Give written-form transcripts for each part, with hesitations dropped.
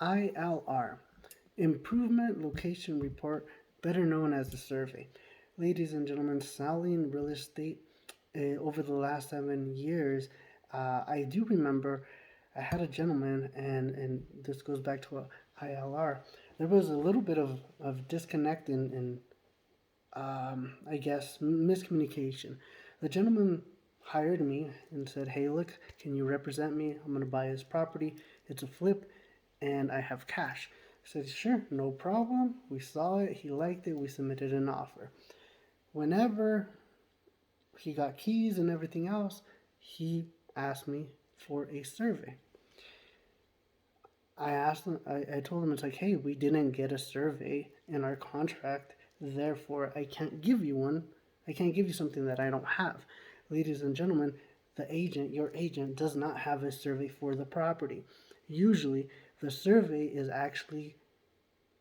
ILR, Improvement Location Report, better known as the survey. Ladies and gentlemen, selling real estate over the last 7 years, I do remember I had a gentleman, and this goes back to a ILR. There was a little bit of disconnect in I guess, miscommunication. The gentleman hired me and said, "Hey, look, can you represent me? I'm going to buy his property. It's a flip, and I have cash." I said, "Sure, no problem." We saw it, he liked it, we submitted an offer. Whenever he got keys and everything else, he asked me for a survey. I told him, it's like, "Hey, we didn't get a survey in our contract, therefore I can't give you one. I can't give you something that I don't have." Ladies and gentlemen, your agent, does not have a survey for the property. Usually, the survey is actually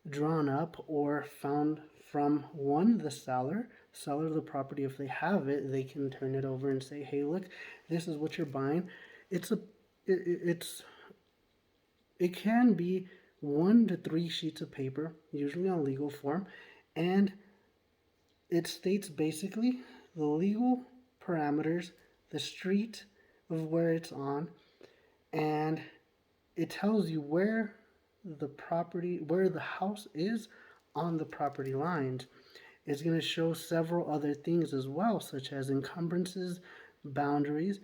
drawn up or found from the seller of the property. If they have it, they can turn it over and say, "Hey, look, this is what you're buying." It's a, it's it can be 1 to 3 sheets of paper, usually on legal form, and it states basically the legal parameters, the street of where it's on, and it tells you where the house is on the property lines. It's going to show several other things as well, such as encumbrances, boundaries,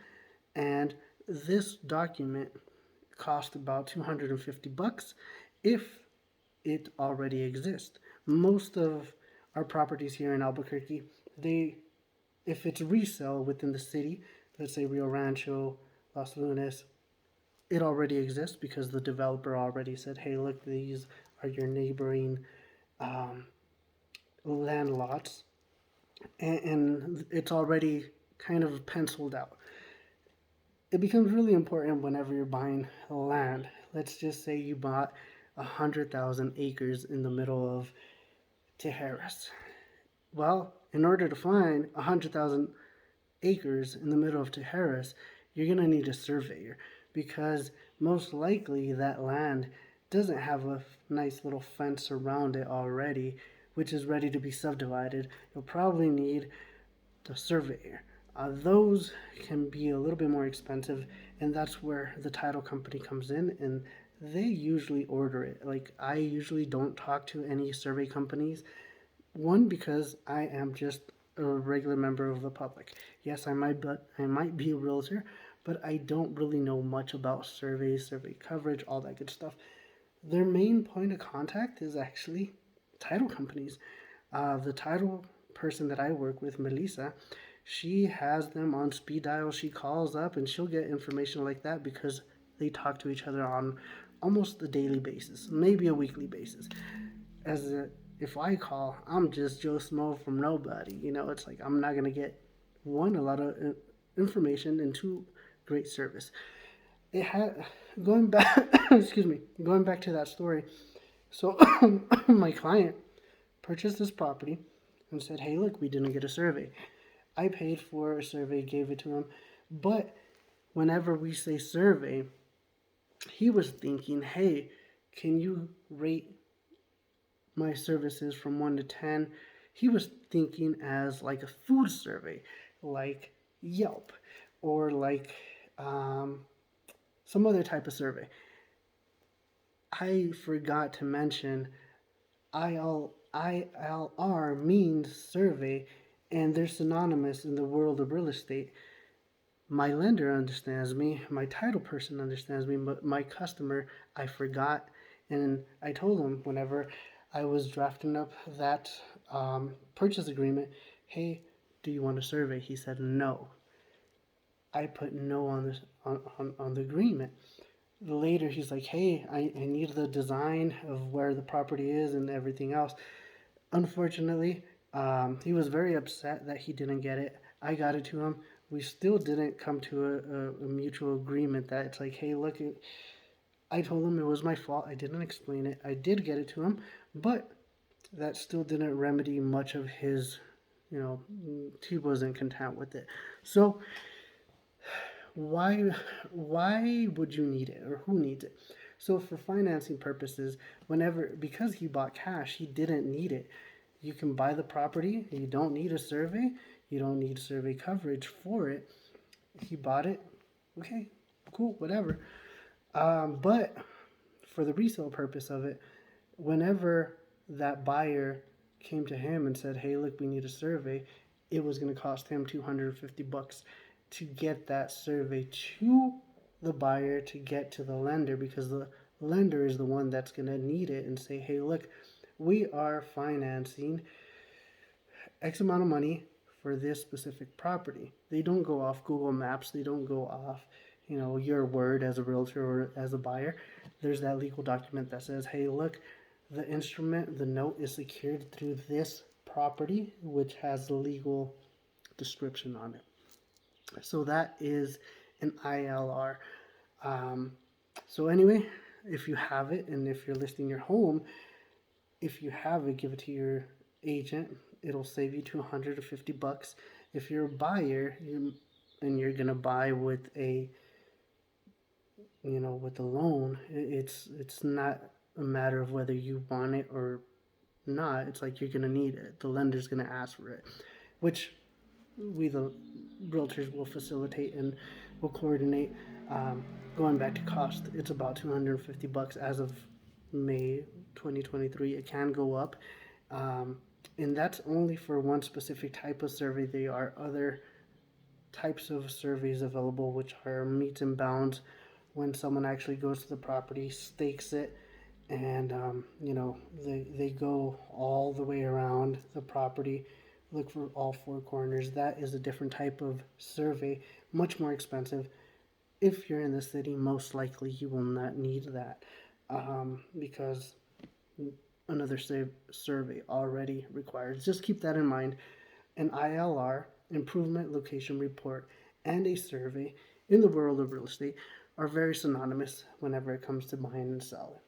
and this document cost about $250 if it already exists. Most of our properties here in Albuquerque, they if it's resale within the city, let's say Rio Rancho, Los Lunas, it already exists because the developer already said, "Hey, look, these are your neighboring um, land lots," and it's already kind of penciled out. It becomes really important whenever you're buying land. Let's just say you bought 100,000 acres in the middle of Tijeras. Well, in order to find 100,000 acres in the middle of Tijeras, you're going to need a surveyor because most likely that land doesn't have a nice little fence around it already, which is ready to be subdivided. You'll probably need the surveyor. Those can be a little bit more expensive, and that's where the title company comes in, and they usually order it. Like, I usually don't talk to any survey companies. One, because I am just a regular member of the public. Yes, I might be a realtor, but I don't really know much about surveys, survey coverage, all that good stuff. Their main point of contact is actually title companies. The title person that I work with, Melissa, she has them on speed dial. She calls up and she'll get information like that because they talk to each other on almost a daily basis, maybe a weekly basis. As a, if I call, I'm just Joe Smo from nobody. It's like I'm not gonna get a lot of information, and two, great service. It had going back, excuse me, going back to that story. So my client purchased this property and said, "Hey, look, we didn't get a survey." I paid for a survey, gave it to him, but whenever we say survey, he was thinking, "Hey, can you rate my services from 1 to 10?" He was thinking as like a food survey, like Yelp, or like some other type of survey. I forgot to mention ILR means survey, and they're synonymous in the world of real estate. My lender understands me, my title person understands me, but my customer, I forgot. And I told him whenever I was drafting up that purchase agreement, "Hey, do you want a survey?" He said no. I put no on this on the agreement. Later, he's like, "Hey, I need the design of where the property is and everything else." Unfortunately, he was very upset that he didn't get it. I got it to him. We still didn't come to a mutual agreement that it's like, "Hey, look, I told him it was my fault. I didn't explain it. I did get it to him, but that still didn't remedy much of his, he wasn't content with it." So why would you need it, or who needs it? So for financing purposes, because he bought cash, he didn't need it. You can buy the property, you don't need a survey, you don't need survey coverage for it. He bought it, okay, cool, whatever. But for the resale purpose of it, whenever that buyer came to him and said, "Hey, look, we need a survey," it was going to cost him $250 to get that survey to the buyer to get to the lender, because the lender is the one that's going to need it and say, "Hey, look, we are financing X amount of money for this specific property." They don't go off Google Maps. They don't go off, your word as a realtor or as a buyer. There's that legal document that says, "Hey, look, the instrument, the note is secured through this property," which has legal description on it. So that is an ILR. Um, so anyway, if you have it and if you're listing your home, if you have it, give it to your agent. It'll save you $250. If you're a buyer and you're gonna buy with with a loan, it's not a matter of whether you want it or not. It's like you're gonna need it. The lender's gonna ask for it, which we the realtors will facilitate and will coordinate. Um, Going back to cost, it's about $250 as of May 2023. It can go up, um, and that's only for one specific type of survey. There are other types of surveys available, which are meets and bounds, when someone actually goes to the property, stakes it, and they go all the way around the property, look for all four corners. That is a different type of survey, much more expensive. If you're in the city, most likely you will not need that, because another survey already required. Just keep that in mind. An ILR, improvement location report, and a survey in the world of real estate are very synonymous whenever it comes to buying and selling.